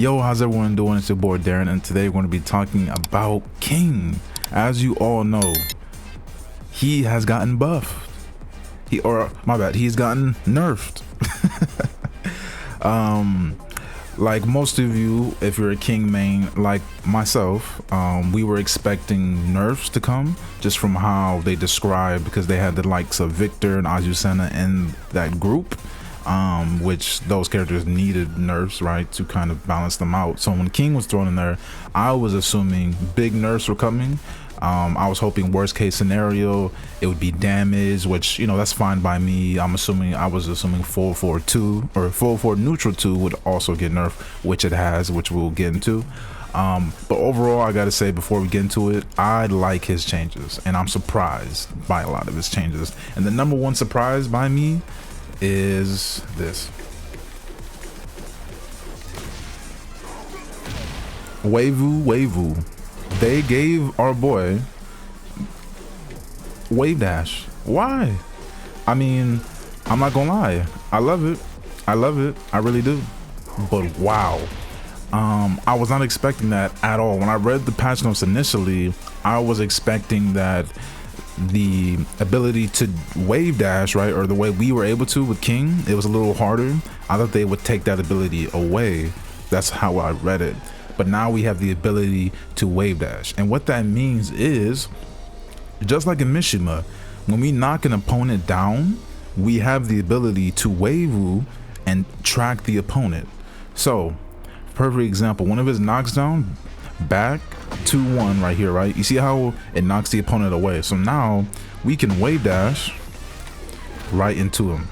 Yo, how's everyone doing? It's your boy Darren, and today we're going to be talking about King. As you all know, he has gotten buffed. He's gotten nerfed. Like most of you, if you're a King main like myself, we were expecting nerfs to come just from how they described, because they had the likes of Victor and Azucena in that group. Which those characters needed nerfs, right, to kind of balance them out. So when King was thrown in there, I was assuming big nerfs were coming. I was hoping worst case scenario it would be damage, which, you know, that's fine by me. I was assuming 442 or 4 neutral 2 would also get nerfed, which it has, which we'll get into. But overall, I gotta say, before we get into it, I like his changes, and I'm surprised by a lot of his changes. And the number one surprise by me is this. Wavu. They gave our boy wave dash. Why? I mean, I'm not gonna lie, I love it. I really do. But wow, I was not expecting that at all. When I read the patch notes initially, I was expecting that the ability to wave dash, right, or the way we were able to with King, it was a little harder. I thought they would take that ability away. That's how I read it. But now we have the ability to wave dash, and what that means is, just like in Mishima, when we knock an opponent down, we have the ability to wave and track the opponent. So perfect example, one of his knocks down back 2-1 right here, right? You see how it knocks the opponent away. So now we can wave dash right into him.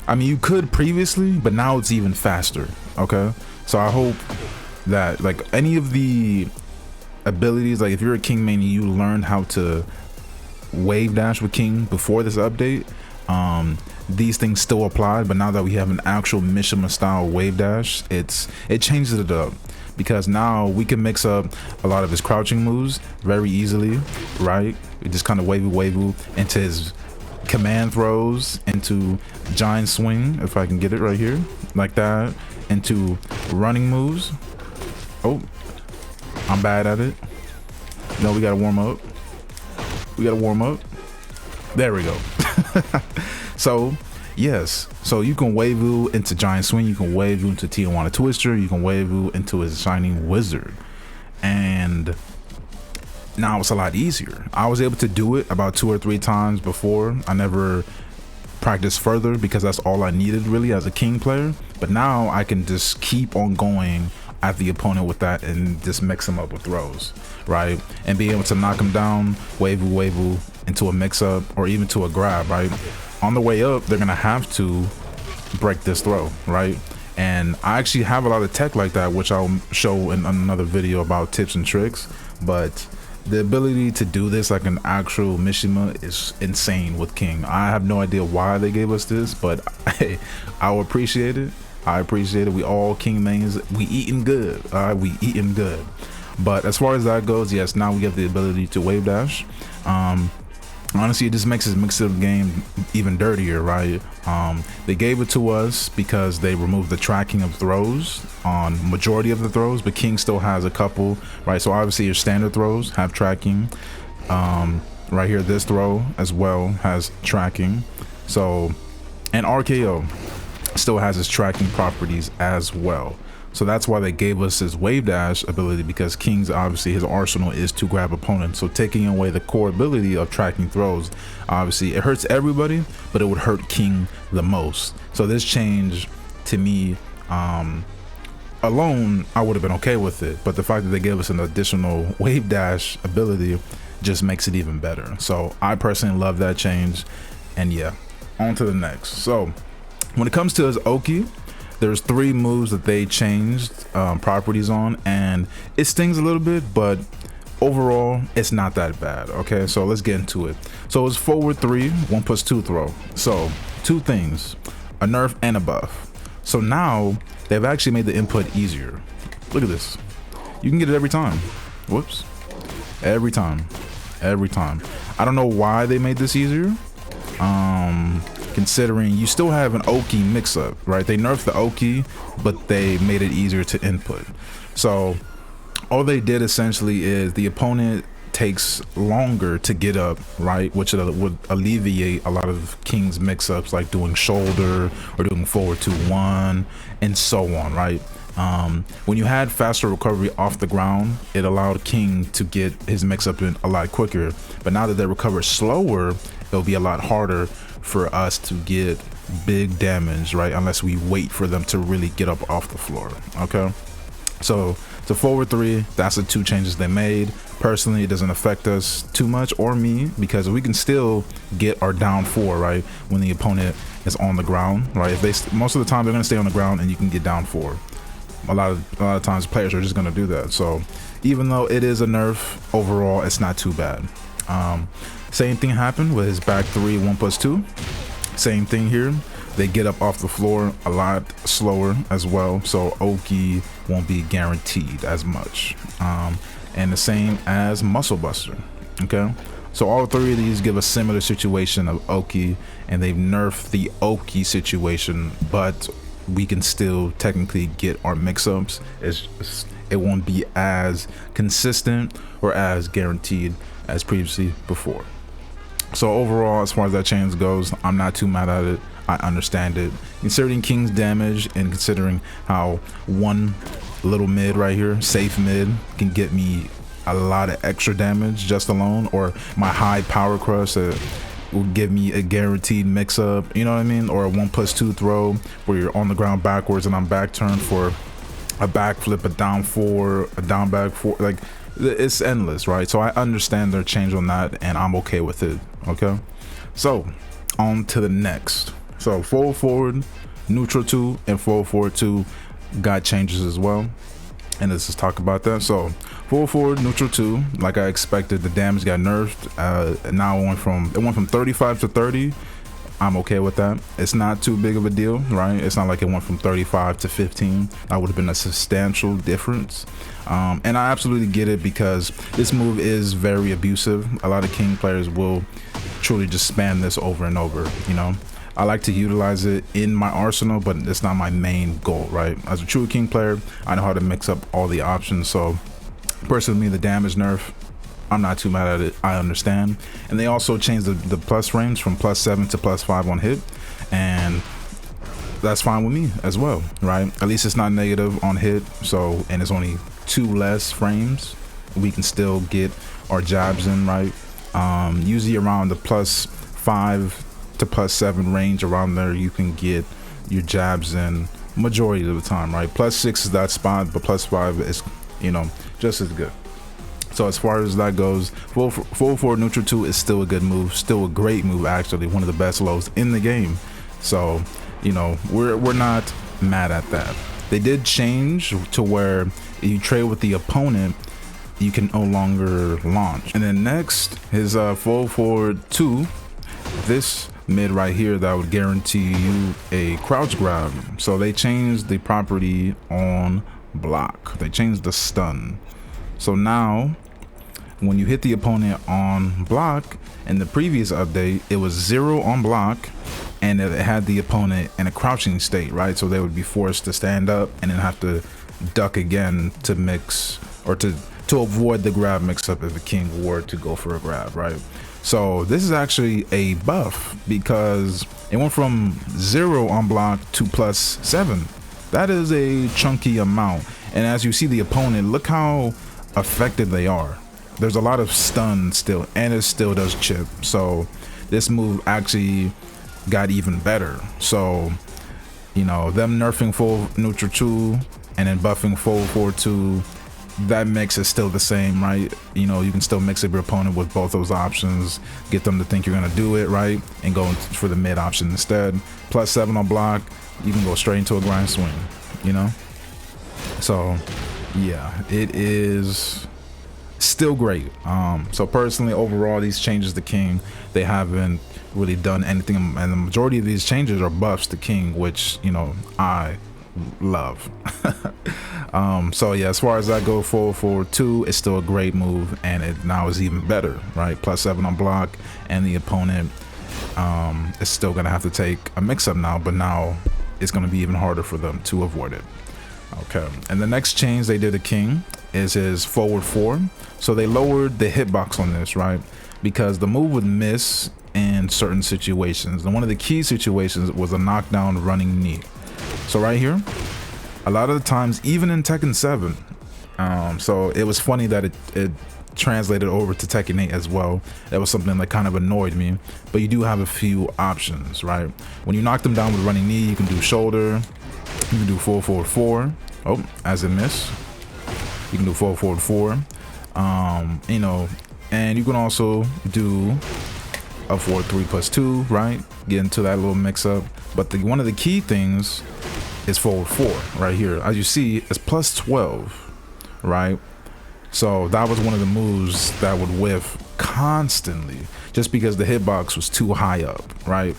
I mean, you could previously, but now it's even faster. Okay, so I hope that, like, any of the abilities, like if you're a King main and you learned how to wave dash with King before this update, these things still apply. But now that we have an actual Mishima style wave dash, it changes it up, because now we can mix up a lot of his crouching moves very easily, right? We just kind of wave into his command throws, into giant swing, if I can get it right here, like that, into running moves. Oh, I'm bad at it. No, we gotta warm up. There we go. So yes, so you can wave into giant swing, you can wave into Tijuana Twister, you can wave into his shining wizard, and now it's a lot easier. I was able to do it about 2 or 3 times before. I never practiced further because that's all I needed really as a King player, but now I can just keep on going at the opponent with that and just mix him up with throws, right, and be able to knock him down, wave into a mix up or even to a grab, right? On the way up, they're gonna have to break this throw, right? And I actually have a lot of tech like that, which I'll show in another video about tips and tricks. But the ability to do this like an actual Mishima is insane with King. I have no idea why they gave us this, but hey, I'll appreciate it. I appreciate it. We all King mains, we eating good. All right, we eating good. But as far as that goes, yes, now we get the ability to wave dash. Honestly, it just makes his mix-up game even dirtier, right? They gave it to us because they removed the tracking of throws on majority of the throws, but King still has a couple, right? So obviously your standard throws have tracking. Right here, this throw as well has tracking. So, and RKO still has its tracking properties as well. So that's why they gave us his wave dash ability, because King's, obviously his arsenal is to grab opponents. So taking away the core ability of tracking throws, obviously it hurts everybody, but it would hurt King the most. So this change, to me, alone, I would have been okay with it, but the fact that they gave us an additional wave dash ability just makes it even better. So I personally love that change. And yeah, on to the next. So when it comes to his Oki, there's 3 moves that they changed properties on, and it stings a little bit, but overall it's not that bad. Okay, so let's get into it. So it's forward 3, 1+2 throw. So 2 things, a nerf and a buff. So now they've actually made the input easier. Look at this, you can get it every time. Whoops, every time. I don't know why they made this easier. considering you still have an Oki mix-up, right? They nerfed the Oki, but they made it easier to input. So all they did essentially is the opponent takes longer to get up, right, which would alleviate a lot of King's mix-ups, like doing shoulder or doing forward 2-1 and so on, right? When you had faster recovery off the ground, it allowed King to get his mix-up in a lot quicker. But now that they recover slower, it'll be a lot harder for us to get big damage, right, unless we wait for them to really get up off the floor. Okay, so to forward 3, that's the 2 changes they made. Personally, it doesn't affect us too much, or me, because we can still get our down 4, right, when the opponent is on the ground, right? If they most of the time they're going to stay on the ground, and you can get down 4. A lot of times players are just going to do that. So even though it is a nerf, overall it's not too bad. Same thing happened with his back 3 1+2. Same thing here. They get up off the floor a lot slower as well, so Oki won't be guaranteed as much. And the same as Muscle Buster. Okay, so all 3 of these give a similar situation of Oki, and they've nerfed the Oki situation, but we can still technically get our mix-ups. It won't be as consistent or as guaranteed as previously before. So overall, as far as that change goes, I'm not too mad at it. I understand it, considering King's damage and considering how one little mid right here, safe mid, can get me a lot of extra damage just alone, or my high power crush that will give me a guaranteed mix-up, you know what I mean, or a 1+2 throw where you're on the ground backwards and I'm back turned for a backflip, a down 4, a down back 4, like it's endless, right? So I understand their change on that, and I'm okay with it. Okay, so on to the next. So forward, neutral 2, and forward 2 got changes as well, and let's just talk about that. So forward, neutral 2, like I expected, the damage got nerfed. And now it went from 35 to 30. I'm okay with that. It's not too big of a deal, right? It's not like it went from 35 to 15. That would have been a substantial difference. And I absolutely get it, because this move is very abusive. A lot of King players will truly just spam this over and over, you know. I like to utilize it in my arsenal, but it's not my main goal, right? As a true King player, I know how to mix up all the options. So personally, the damage nerf, I'm not too mad at it. I understand. And they also changed the plus range from +7 to +5 on hit, and that's fine with me as well, right? At least it's not negative on hit, so, and it's only 2 less frames. We can still get our jabs in, right? Usually around the +5 to +7 range, around there you can get your jabs in majority of the time, right? +6 is that spot, but +5 is, you know, just as good. So as far as that goes, full forward neutral 2 is still a good move, still a great move, actually one of the best lows in the game. So, you know, we're not mad at that. They did change to where if you trade with the opponent, you can no longer launch. And then next is forward 2, this mid right here that would guarantee you a crouch grab. So they changed the property on block. They changed the stun. So now when you hit the opponent on block, in the previous update it was 0 on block, and it had the opponent in a crouching state, right? So they would be forced to stand up and then have to duck again to mix, or to avoid the grab mix up if a King were to go for a grab, right? So this is actually a buff, because it went from 0 on block to +7. That is a chunky amount. And as you see the opponent, look how effective they are. There's a lot of stun still, and it still does chip. So this move actually got even better. So, you know, them nerfing full neutral 2 and then buffing forward 2, that mix is still the same, right? You know, you can still mix up your opponent with both those options, get them to think you're gonna do it, right, and go for the mid option instead. +7 on block, you can go straight into a grind swing, you know. So yeah, it is still great. So personally, overall, these changes to King, they haven't really done anything, and the majority of these changes are buffs to King, which, you know, I love. So yeah, as far as that go, forward 2 is still a great move, and it now is even better, right? +7 on block, and the opponent It's still gonna have to take a mix-up now, but now it's gonna be even harder for them to avoid it. Okay, and the next change they did to King is his forward 4. So they lowered the hitbox on this, right? Because the move would miss in certain situations, and one of the key situations was a knockdown running knee. So right here, a lot of the times, even in Tekken 7, so it was funny that it translated over to Tekken 8 as well. That was something that kind of annoyed me, but you do have a few options, right? When you knock them down with running knee, you can do shoulder, you can do full forward 4. Oh, as a miss, you can do full forward 4. You know, and you can also do a forward 3 plus 2, right? Get into that little mix up. But one of the key things is forward 4 right here. As you see, it's plus 12, right? So that was one of the moves that would whiff constantly just because the hitbox was too high up, right?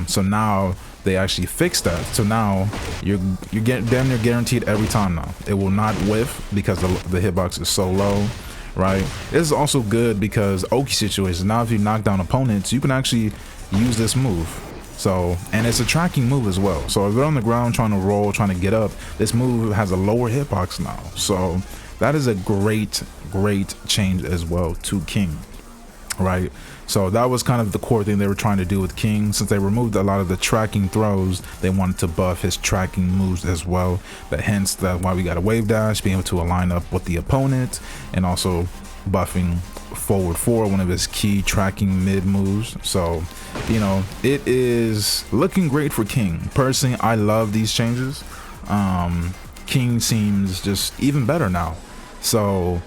So now they actually fixed that. So now you're getting damn near guaranteed every time now. It will not whiff because the hitbox is so low, right? This is also good because Oki situations. Now if you knock down opponents, you can actually use this move. So, and it's a tracking move as well. So if they're on the ground trying to roll, trying to get up, this move has a lower hitbox now. So that is a great change as well to King, right? So that was kind of the core thing they were trying to do with King. Since they removed a lot of the tracking throws, they wanted to buff his tracking moves as well. But hence that's why we got a wave dash, being able to align up with the opponent, and also buffing forward 4, one of his key tracking mid moves. So, you know, it is looking great for King. Personally, I love these changes. King seems just even better now. So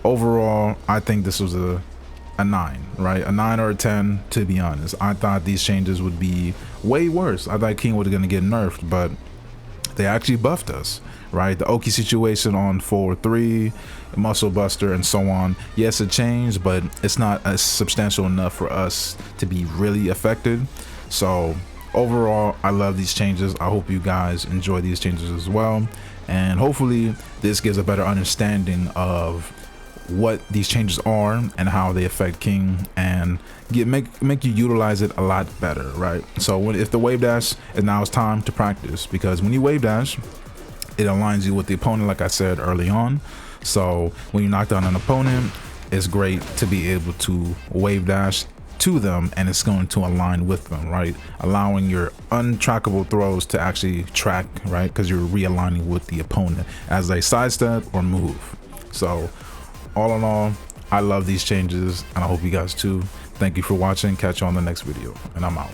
overall, I think this was a 9, right? A 9 or a 10, to be honest. I thought these changes would be way worse. I thought King was gonna get nerfed, but they actually buffed us, right? The Oki situation on forward 3, muscle buster, and so on. Yes, it changed, but it's not as substantial enough for us to be really affected. So overall, I love these changes. I hope you guys enjoy these changes as well, and hopefully this gives a better understanding of what these changes are and how they affect King, and make you utilize it a lot better, right? So if the wave dash, and now it's time to practice, because when you wave dash, it aligns you with the opponent, like I said early on. So when you knock down an opponent, it's great to be able to wave dash to them, and it's going to align with them, right? Allowing your untrackable throws to actually track, right? Because you're realigning with the opponent as they sidestep or move. So all in all, I love these changes, and I hope you guys too. Thank you for watching. Catch you on the next video, and I'm out.